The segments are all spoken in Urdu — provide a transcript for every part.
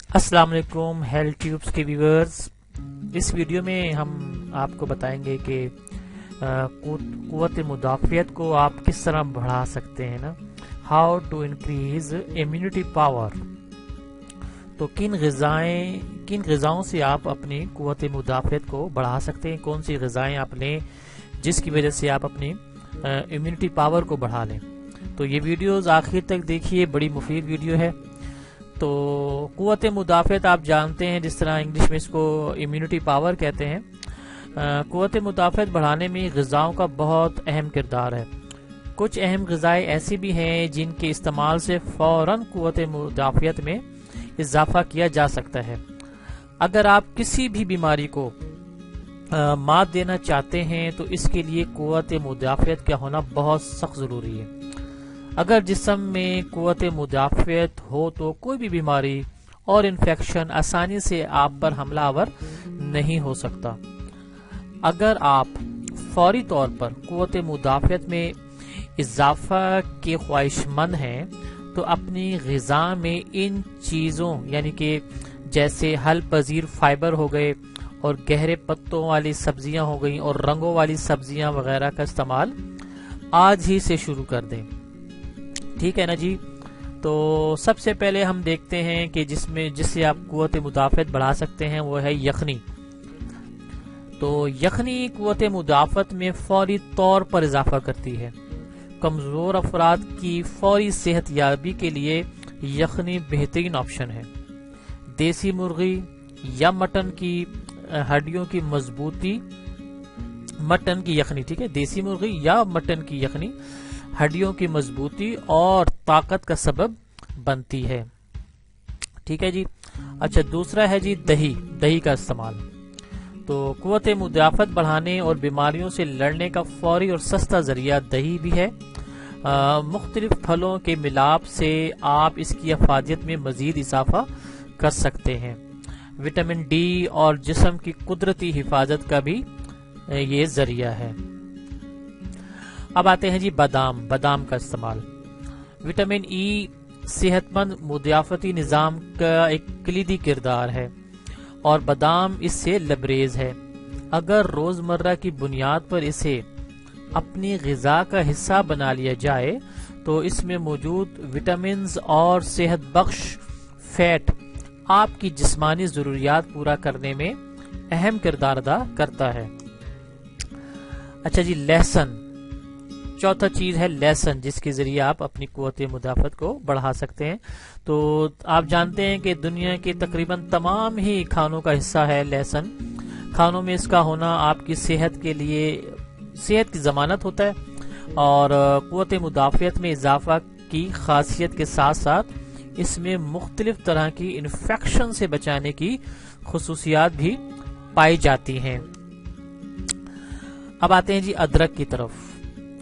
السلام علیکم ہیلتھ ٹیوبس کے ویورز، اس ویڈیو میں ہم آپ کو بتائیں گے کہ قوت مدافعت کو آپ کس طرح بڑھا سکتے ہیں نا how to increase immunity power. تو کن غذاؤں سے آپ اپنی قوت مدافعت کو بڑھا سکتے ہیں، کون سی غذائیں آپ لیں جس کی وجہ سے آپ اپنی امیونٹی پاور کو بڑھا لیں۔ تو یہ ویڈیوز آخر تک دیکھیے، بڑی مفید ویڈیو ہے۔ تو قوت مدافعت آپ جانتے ہیں، جس طرح انگلش میں اس کو امیونٹی پاور کہتے ہیں۔ قوت مدافعت بڑھانے میں غذاؤں کا بہت اہم کردار ہے۔ کچھ اہم غذائیں ایسی بھی ہیں جن کے استعمال سے فوراً قوت مدافعت میں اضافہ کیا جا سکتا ہے۔ اگر آپ کسی بھی بیماری کو مات دینا چاہتے ہیں تو اس کے لیے قوت مدافعت کا ہونا بہت سخت ضروری ہے۔ اگر جسم میں قوت مدافعت ہو تو کوئی بھی بیماری اور انفیکشن آسانی سے آپ پر حملہ آور نہیں ہو سکتا۔ اگر آپ فوری طور پر قوت مدافعت میں اضافہ کے خواہش مند ہیں تو اپنی غذا میں ان چیزوں یعنی کہ جیسے حل پذیر فائبر ہو گئے اور گہرے پتوں والی سبزیاں ہو گئیں اور رنگوں والی سبزیاں وغیرہ کا استعمال آج ہی سے شروع کر دیں۔ ٹھیک ہے نا جی۔ تو سب سے پہلے ہم دیکھتے ہیں کہ جس سے آپ قوت مدافعت بڑھا سکتے ہیں وہ ہے یخنی۔ تو یخنی قوت مدافعت میں فوری طور پر اضافہ کرتی ہے۔ کمزور افراد کی فوری صحت یابی کے لیے یخنی بہترین آپشن ہے۔ دیسی مرغی یا مٹن کی ہڈیوں کی مضبوطی، مٹن کی یخنی، ٹھیک ہے، دیسی مرغی یا مٹن کی یخنی ہڈیوں کی مضبوطی اور طاقت کا سبب بنتی ہے۔ ٹھیک ہے جی۔ اچھا، دوسرا ہے جی دہی کا استعمال۔ تو قوت مدافعت بڑھانے اور بیماریوں سے لڑنے کا فوری اور سستا ذریعہ دہی بھی ہے۔ مختلف پھلوں کے ملاپ سے آپ اس کی افادیت میں مزید اضافہ کر سکتے ہیں۔ وٹامن ڈی اور جسم کی قدرتی حفاظت کا بھی یہ ذریعہ ہے۔ اب آتے ہیں جی بادام کا استعمال۔ وٹامن ای صحت مند مدافعتی نظام کا ایک کلیدی کردار ہے اور بادام اس سے لبریز ہے۔ اگر روزمرہ کی بنیاد پر اسے اپنی غذا کا حصہ بنا لیا جائے تو اس میں موجود وٹامنز اور صحت بخش فیٹ آپ کی جسمانی ضروریات پورا کرنے میں اہم کردار ادا کرتا ہے۔ اچھا جی، لہسن، چوتھا چیز ہے لہسن، جس کے ذریعے آپ اپنی قوت مدافعت کو بڑھا سکتے ہیں۔ تو آپ جانتے ہیں کہ دنیا کے تقریباً تمام ہی کھانوں کا حصہ ہے لہسن۔ کھانوں میں اس کا ہونا آپ کی صحت کی ضمانت ہوتا ہے اور قوت مدافعت میں اضافہ کی خاصیت کے ساتھ ساتھ اس میں مختلف طرح کی انفیکشن سے بچانے کی خصوصیات بھی پائی جاتی ہیں۔ اب آتے ہیں جی ادرک کی طرف۔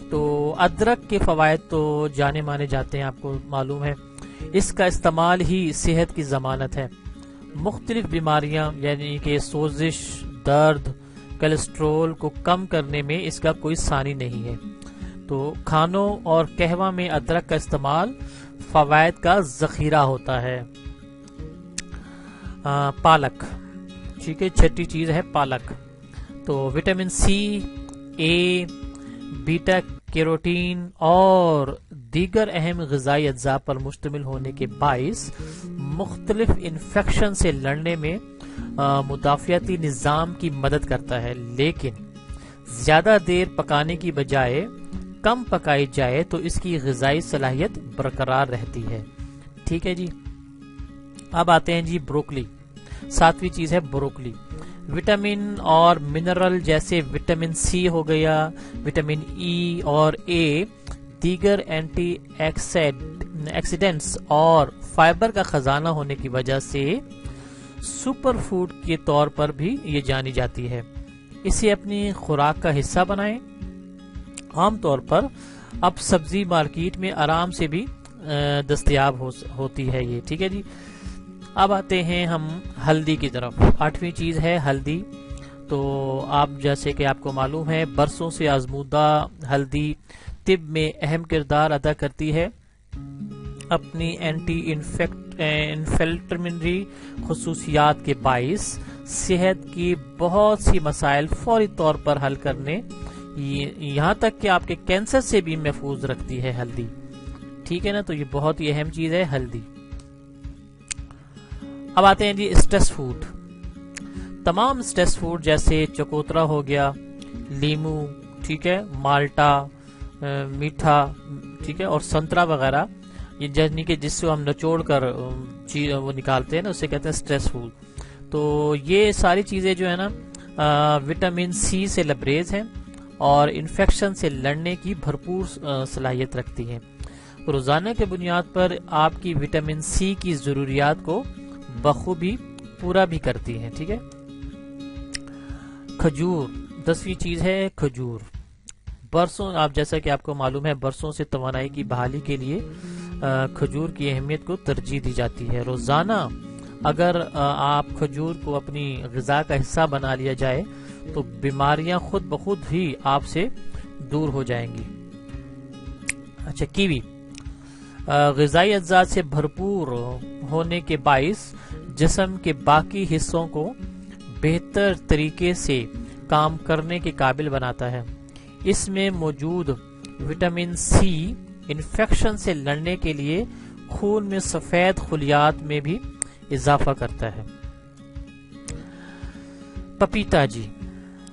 تو ادرک کے فوائد تو جانے مانے جاتے ہیں، آپ کو معلوم ہے۔ اس کا استعمال ہی صحت کی ضمانت ہے۔ مختلف بیماریاں یعنی کہ سوزش، درد، کولیسٹرول کو کم کرنے میں اس کا کوئی ثانی نہیں ہے۔ تو کھانوں اور قہوہ میں ادرک کا استعمال فوائد کا ذخیرہ ہوتا ہے۔ پالک، ٹھیک ہے، چھٹی چیز ہے پالک۔ تو وٹامن سی، اے، بیٹا کیروٹین اور دیگر اہم غذائی اجزاء پر مشتمل ہونے کے باعث مختلف انفیکشن سے لڑنے میں مدافعتی نظام کی مدد کرتا ہے، لیکن زیادہ دیر پکانے کی بجائے کم پکائی جائے تو اس کی غذائی صلاحیت برقرار رہتی ہے۔ ٹھیک ہے جی۔ اب آتے ہیں جی بروکلی، ساتویں چیز ہے بروکلی۔ وٹامن اور منرل جیسے وٹامن سی ہو گیا، وٹامن ای اور اے، دیگر اینٹی آکسیڈنٹس اور فائبر کا خزانہ ہونے کی وجہ سے سپر فوڈ کے طور پر بھی یہ جانی جاتی ہے۔ اسے اپنی خوراک کا حصہ بنائیں۔ عام طور پر اب سبزی مارکیٹ میں آرام سے بھی دستیاب ہوتی ہے یہ، ٹھیک ہے جی۔ اب آتے ہیں ہم ہلدی کی طرف۔ آٹھویں چیز ہے ہلدی۔ تو آپ جیسے کہ آپ کو معلوم ہے برسوں سے آزمودہ ہلدی طب میں اہم کردار ادا کرتی ہے اپنی اینٹی انفلیمیٹری خصوصیات کے باعث صحت کی بہت سی مسائل فوری طور پر حل کرنے، یہاں تک کہ آپ کے کینسر سے بھی محفوظ رکھتی ہے ہلدی. ٹھیک ہے نا، تو یہ بہت ہی اہم چیز ہے ہلدی. اب آتے ہیں جی اسٹریس فوڈ. تمام اسٹریس فوڈ جیسے چکوترا ہو گیا، لیمو، ٹھیک ہے، مالٹا، میٹھا، ٹھیک ہے، اور سنترا وغیرہ، یہ جنی کہ جس سے ہم نچوڑ کر وہ نکالتے ہیں نا، اسے کہتے ہیں اسٹریس فوڈ. تو یہ ساری چیزیں جو ہے نا وٹامن سی سے لبریز ہیں اور انفیکشن سے لڑنے کی بھرپور صلاحیت رکھتی ہیں. روزانہ کے بنیاد پر آپ کی وٹامن سی کی ضروریات کو بخوبی پورا بھی کرتی ہیں. ٹھیک ہے. کھجور 10ویں چیز ہے کھجور. برسوں، آپ جیسا کہ آپ کو معلوم ہے، برسوں سے توانائی کی بحالی کے لیے کھجور کی اہمیت کو ترجیح دی جاتی ہے. روزانہ اگر آپ کھجور کو اپنی غذا کا حصہ بنا لیا جائے تو بیماریاں خود بخود ہی آپ سے دور ہو جائیں گی. اچھا، کیوی غذائی اجزاء سے بھرپور ہونے کے باعث جسم کے باقی حصوں کو بہتر طریقے سے کام کرنے کے قابل بناتا ہے. اس میں موجود وٹامن سی انفیکشن سے لڑنے کے لیے خون میں سفید خلیات میں بھی اضافہ کرتا ہے. پپیتا جی،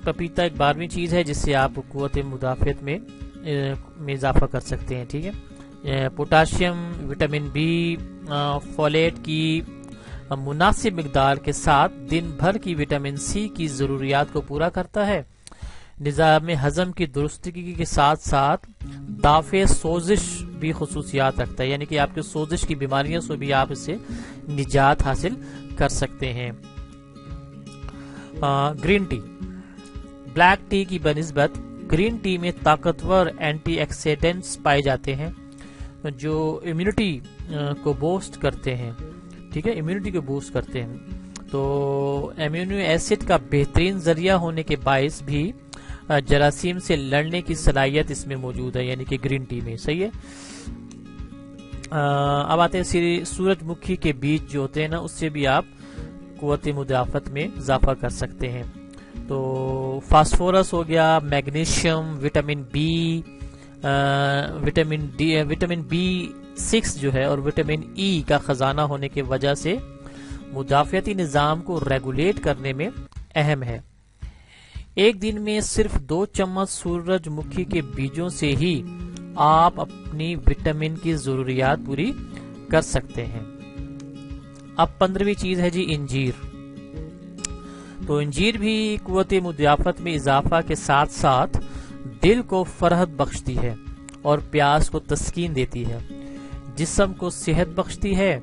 پپیتا ایک 12ویں چیز ہے جس سے آپ قوت مدافعت میں اضافہ کر سکتے ہیں. ٹھیک ہے. پوٹاشیم، وٹامن بی، فولیٹ کی مناسب مقدار کے ساتھ دن بھر کی وٹامن سی کی ضروریات کو پورا کرتا ہے. نظام ہضم کی درستگی کے ساتھ ساتھ دافع سوزش بھی خصوصیات رکھتا ہے، یعنی کہ آپ کے سوزش کی بیماریوں سے بھی آپ اس سے نجات حاصل کر سکتے ہیں. Green tea. بلیک ٹی کی بنسبت گرین ٹی میں طاقتور اینٹی آکسیڈنٹس پائے جاتے ہیں جو امیونٹی کو بوسٹ کرتے ہیں. ٹھیک ہے، امیونٹی کو بوسٹ کرتے ہیں. تو امینو ایسڈ کا بہترین ذریعہ ہونے کے باعث بھی جراثیم سے لڑنے کی صلاحیت اس میں موجود ہے، یعنی کہ گرین ٹی میں. صحیح ہے. اب آتے ہیں سورج مکھی کے بیج جو ہوتے ہیں نا، اس سے بھی آپ قوت مدافعت میں اضافہ کر سکتے ہیں. تو فاسفورس ہو گیا، magnesium, vitamin B, vitamin B6 جو ہے اور وٹامن ای کا خزانہ ہونے کی وجہ سے مدافعتی نظام کو ریگولیٹ کرنے میں اہم ہے. ایک دن میں صرف 2 چمچ سورج مکھی کے بیجوں سے ہی آپ اپنی وٹامن کی ضروریات پوری کر سکتے ہیں. اب 15ویں چیز ہے جی انجیر. تو انجیر بھی قوت مدافعت میں اضافہ کے ساتھ ساتھ دل کو فرحت بخشتی ہے اور پیاس کو تسکین دیتی ہے، جسم کو صحت بخشتی ہے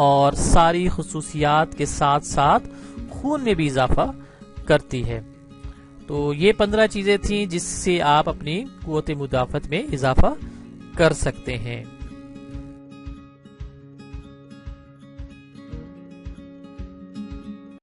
اور ساری خصوصیات کے ساتھ ساتھ خون میں بھی اضافہ کرتی ہے. تو یہ 15 چیزیں تھیں جس سے آپ اپنی قوت مدافعت میں اضافہ کر سکتے ہیں.